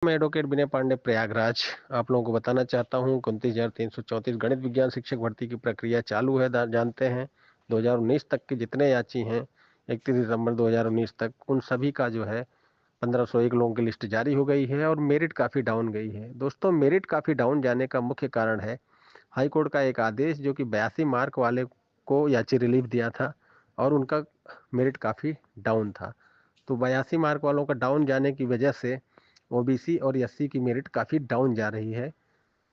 मैं एडवोकेट विनय पांडे प्रयागराज आप लोगों को बताना चाहता हूँ 29,334 गणित विज्ञान शिक्षक भर्ती की प्रक्रिया चालू है। जानते हैं 2019 तक के जितने याची हैं 31 दिसंबर 2019 तक उन सभी का जो है 1501 लोगों की लिस्ट जारी हो गई है और मेरिट काफ़ी डाउन गई है। दोस्तों, मेरिट काफ़ी डाउन जाने का मुख्य कारण है हाई कोर्ट का एक आदेश जो कि 82 मार्क वाले को याची रिलीफ दिया था और उनका मेरिट काफ़ी डाउन था। तो 82 मार्क वालों का डाउन जाने की वजह से ओबीसी और एससी की मेरिट काफ़ी डाउन जा रही है।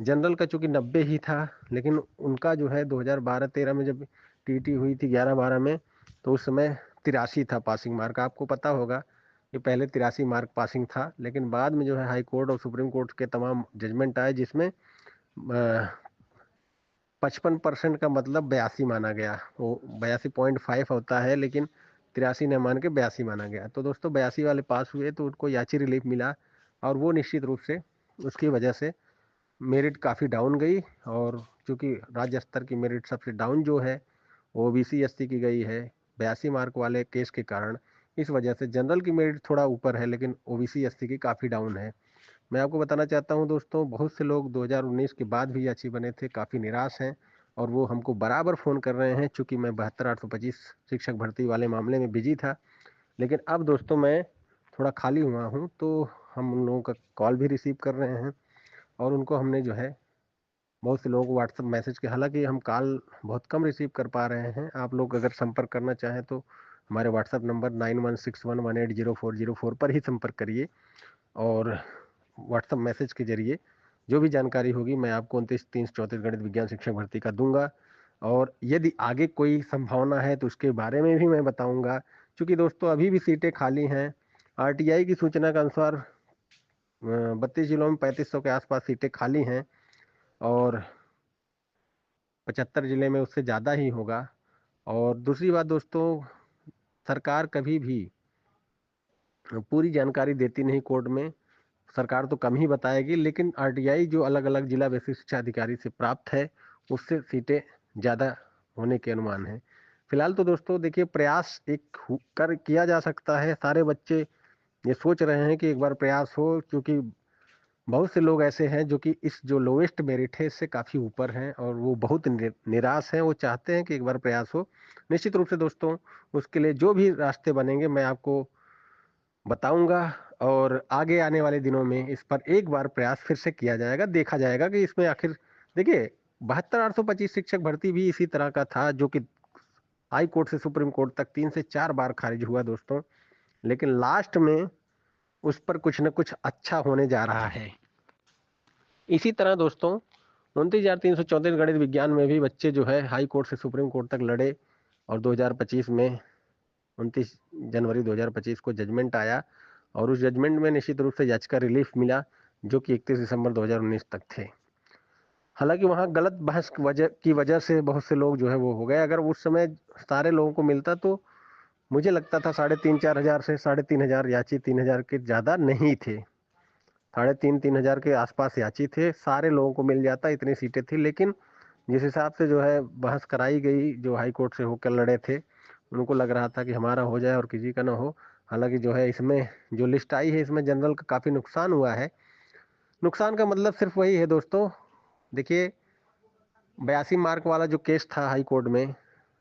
जनरल का चूंकि 90 ही था, लेकिन उनका जो है 2012-13 में जब टीटी हुई थी 11-12 में, तो उस समय 83 था पासिंग मार्क। आपको पता होगा कि पहले 83 मार्क पासिंग था, लेकिन बाद में जो है हाई कोर्ट और सुप्रीम कोर्ट के तमाम जजमेंट आए जिसमें 55% का मतलब 82 माना गया। वो 82.5 होता है, लेकिन 83 न मान के 82 माना गया। तो दोस्तों 82 वाले पास हुए तो उनको याची रिलीफ मिला और वो निश्चित रूप से उसकी वजह से मेरिट काफ़ी डाउन गई। और चूंकि राज्य स्तर की मेरिट सबसे डाउन जो है वो ओबीसी एससी की गई है 82 मार्क वाले केस के कारण। इस वजह से जनरल की मेरिट थोड़ा ऊपर है, लेकिन ओबीसी एससी की काफ़ी डाउन है। मैं आपको बताना चाहता हूं दोस्तों, बहुत से लोग 2019 के बाद भी याची बने थे, काफ़ी निराश हैं और वो हमको बराबर फ़ोन कर रहे हैं। चूंकि मैं 72,825 शिक्षक भर्ती वाले मामले में बिजी था, लेकिन अब दोस्तों मैं थोड़ा खाली हुआ हूं, तो हम उन लोगों का कॉल भी रिसीव कर रहे हैं और उनको हमने जो है बहुत से लोगों को व्हाट्सएप मैसेज के, हालांकि हम कॉल बहुत कम रिसीव कर पा रहे हैं। आप लोग अगर संपर्क करना चाहें तो हमारे व्हाट्सएप नंबर 9161180404 पर ही संपर्क करिए और व्हाट्सएप मैसेज के जरिए जो भी जानकारी होगी मैं आपको 29,334 गणित विज्ञान शिक्षक भर्ती का दूंगा। और यदि आगे कोई संभावना है तो उसके बारे में भी मैं बताऊंगा। क्योंकि दोस्तों अभी भी सीटें खाली हैं। आरटीआई की सूचना के अनुसार 32 जिलों में 3500 के आसपास सीटें खाली हैं और 75 जिले में उससे ज़्यादा ही होगा। और दूसरी बात दोस्तों, सरकार कभी भी पूरी जानकारी देती नहीं कोर्ट में। सरकार तो कम ही बताएगी, लेकिन आरटीआई जो अलग अलग जिला बेसिक शिक्षा अधिकारी से प्राप्त है उससे सीटें ज़्यादा होने के अनुमान है। फिलहाल तो दोस्तों देखिए, प्रयास एक कर किया जा सकता है। सारे बच्चे ये सोच रहे हैं कि एक बार प्रयास हो, क्योंकि बहुत से लोग ऐसे हैं जो कि इस जो लोएस्ट मेरिट है इससे काफ़ी ऊपर हैं और वो बहुत निराश हैं। वो चाहते हैं कि एक बार प्रयास हो। निश्चित रूप से दोस्तों उसके लिए जो भी रास्ते बनेंगे मैं आपको बताऊंगा और आगे आने वाले दिनों में इस पर एक बार प्रयास फिर से किया जाएगा। देखा जाएगा कि इसमें आखिर, देखिए 72,825 शिक्षक भर्ती भी इसी तरह का था जो कि हाई कोर्ट से सुप्रीम कोर्ट तक 3 से 4 बार खारिज हुआ दोस्तों, लेकिन लास्ट में उस पर कुछ न कुछ अच्छा होने जा रहा है। इसी तरह दोस्तों 29,334 गणित विज्ञान में भी बच्चे जो है हाई कोर्ट से सुप्रीम कोर्ट तक लड़े और 2025 में 29 जनवरी 2025 को जजमेंट आया और उस जजमेंट में निश्चित रूप से याचिका रिलीफ मिला जो कि 31 दिसंबर 2019 तक थे। हालांकि वहां गलत बहस की वजह से बहुत से लोग जो है वो हो गए। अगर उस समय सारे लोगों को मिलता तो मुझे लगता था 3,500-4,000 से 3,500 याची 3,000 के ज़्यादा नहीं थे। 3,500-3,000 के आसपास याची थे, सारे लोगों को मिल जाता, इतनी सीटें थी। लेकिन जिस हिसाब से जो है बहस कराई गई, जो हाई कोर्ट से होकर लड़े थे उनको लग रहा था कि हमारा हो जाए और किसी का ना हो। हालांकि जो है इसमें जो लिस्ट आई है इसमें जनरल का काफ़ी नुकसान हुआ है। नुकसान का मतलब सिर्फ वही है दोस्तों, देखिए 82 मार्क वाला जो केस था हाई कोर्ट में,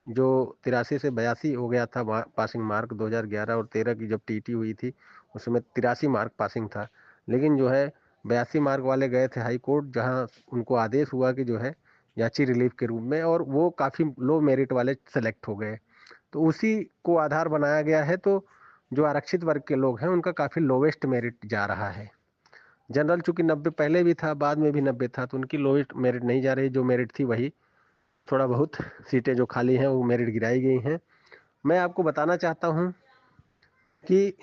जो 83 से 82 हो गया था पासिंग मार्क, 2011 और 13 की जब टीटी हुई थी उसमें 83 मार्क पासिंग था। लेकिन जो है 82 मार्क वाले गए थे हाई कोर्ट, जहां उनको आदेश हुआ कि जो है याची रिलीफ के रूप में, और वो काफ़ी लो मेरिट वाले सेलेक्ट हो गए। तो उसी को आधार बनाया गया है। तो जो आरक्षित वर्ग के लोग हैं उनका काफ़ी लोवेस्ट मेरिट जा रहा है। जनरल चूंकि 90 पहले भी था, बाद में भी 90 था, तो उनकी लोवेस्ट मेरिट नहीं जा रही। जो मेरिट थी वही, थोड़ा बहुत सीटें जो खाली हैं वो मेरिट गिराई गई हैं। मैं आपको बताना चाहता हूं कि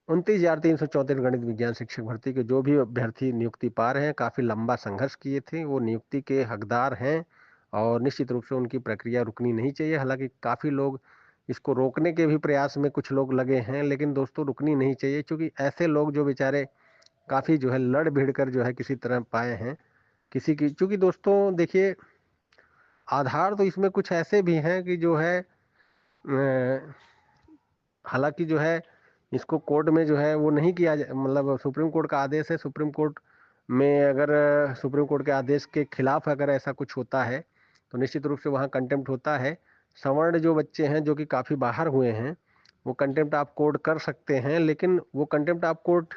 29,334 गणित विज्ञान शिक्षक भर्ती के जो भी अभ्यर्थी नियुक्ति पा रहे हैं काफ़ी लंबा संघर्ष किए थे, वो नियुक्ति के हकदार हैं और निश्चित रूप से उनकी प्रक्रिया रुकनी नहीं चाहिए। हालांकि काफ़ी लोग इसको रोकने के भी प्रयास में कुछ लोग लगे हैं, लेकिन दोस्तों रुकनी नहीं चाहिए, क्योंकि ऐसे लोग जो बेचारे काफ़ी जो है लड़ भिड़ कर जो है किसी तरह पाए हैं किसी की, क्योंकि दोस्तों देखिए आधार तो इसमें कुछ ऐसे भी हैं कि जो है हालांकि जो है इसको कोर्ट में जो है वो नहीं किया मतलब सुप्रीम कोर्ट का आदेश है, सुप्रीम कोर्ट में अगर सुप्रीम कोर्ट के आदेश के खिलाफ अगर ऐसा कुछ होता है तो निश्चित रूप से वहाँ कंटेम्प्ट होता है। सवर्ण जो बच्चे हैं जो कि काफ़ी बाहर हुए हैं वो कंटेम्प्ट आप कोर्ट कर सकते हैं, लेकिन वो कंटेम्प्ट आप कोर्ट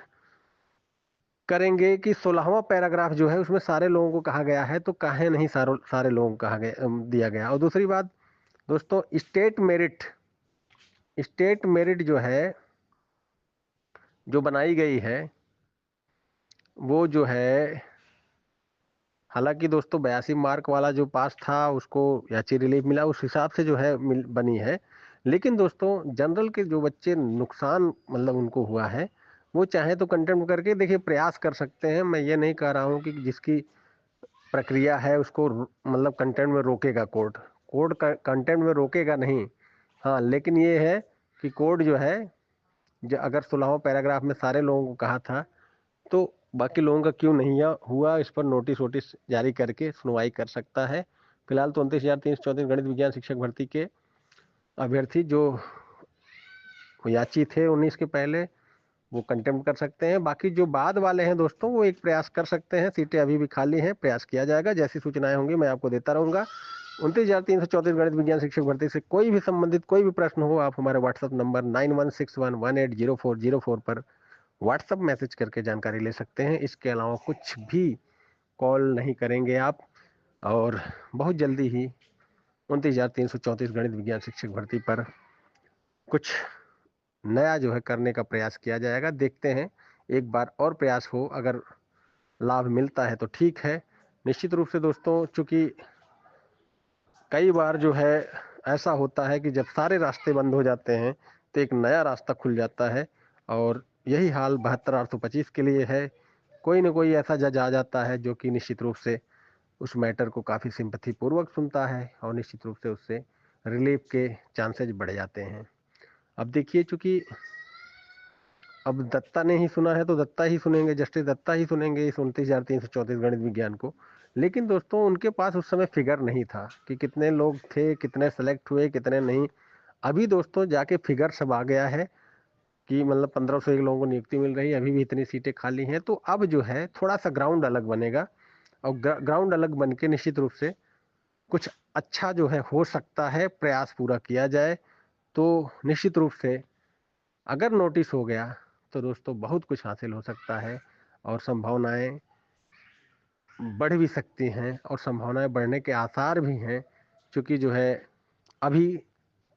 करेंगे कि 16वां पैराग्राफ जो है उसमें सारे लोगों को कहा गया है, तो काहे नहीं सारे सारे लोगों को कहा गया दिया गया। और दूसरी बात दोस्तों, स्टेट मेरिट जो है जो बनाई गई है वो जो है, हालांकि दोस्तों 82 मार्क वाला जो पास था उसको याची रिलीफ मिला, उस हिसाब से जो है बनी है। लेकिन दोस्तों जनरल के जो बच्चे नुकसान मतलब उनको हुआ है वो चाहे तो कंटेम्प्ट करके देखिए प्रयास कर सकते हैं। मैं ये नहीं कह रहा हूँ कि जिसकी प्रक्रिया है उसको मतलब कंटेंट में रोकेगा कोर्ट, कंटेंट में रोकेगा नहीं। हाँ, लेकिन ये है कि कोर्ट जो है जो अगर 16वां पैराग्राफ में सारे लोगों को कहा था तो बाकी लोगों का क्यों नहीं हुआ, इस पर नोटिस वोटिस जारी करके सुनवाई कर सकता है। फिलहाल तो 29,334 गणित विज्ञान शिक्षक भर्ती के अभ्यर्थी जो याची थे 19 के पहले वो कंटेम्प्ट कर सकते हैं। बाकी जो बाद वाले हैं दोस्तों वो एक प्रयास कर सकते हैं, सीटें अभी भी खाली हैं, प्रयास किया जाएगा, जैसी सूचनाएं होंगी मैं आपको देता रहूंगा। 29,334 गणित विज्ञान शिक्षक भर्ती से कोई भी संबंधित कोई भी प्रश्न हो आप हमारे व्हाट्सएप नंबर 9161180404 पर व्हाट्सएप मैसेज करके जानकारी ले सकते हैं। इसके अलावा कुछ भी कॉल नहीं करेंगे आप। और बहुत जल्दी ही 29,334 गणित विज्ञान शिक्षक भर्ती पर कुछ नया जो है करने का प्रयास किया जाएगा। देखते हैं, एक बार और प्रयास हो, अगर लाभ मिलता है तो ठीक है। निश्चित रूप से दोस्तों चूंकि कई बार जो है ऐसा होता है कि जब सारे रास्ते बंद हो जाते हैं तो एक नया रास्ता खुल जाता है, और यही हाल 72,825 के लिए है। कोई ना कोई ऐसा जज आ जाता है जो कि निश्चित रूप से उस मैटर को काफ़ी सिंपैथी पूर्वक सुनता है और निश्चित रूप से उससे रिलीफ के चांसेज बढ़ जाते हैं। अब देखिए, चूंकि अब दत्ता ने ही सुना है तो दत्ता ही सुनेंगे, जस्टिस दत्ता ही सुनेंगे इस 29,334 गणित विज्ञान को। लेकिन दोस्तों उनके पास उस समय फिगर नहीं था कि कितने लोग थे, कितने सेलेक्ट हुए, कितने नहीं। अभी दोस्तों जाके फिगर सब आ गया है कि मतलब 1501 लोगों को नियुक्ति मिल रही है, अभी भी इतनी सीटें खाली हैं। तो अब जो है थोड़ा सा ग्राउंड अलग बनेगा, और ग्राउंड अलग बन के निश्चित रूप से कुछ अच्छा जो है हो सकता है, प्रयास पूरा किया जाए तो निश्चित रूप से अगर नोटिस हो गया तो दोस्तों बहुत कुछ हासिल हो सकता है, और संभावनाएं बढ़ भी सकती हैं, और संभावनाएं बढ़ने के आसार भी हैं। क्योंकि जो है अभी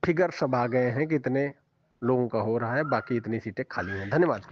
फिगर सब आ गए हैं कि इतने लोगों का हो रहा है, बाकी इतनी सीटें खाली हैं। धन्यवाद।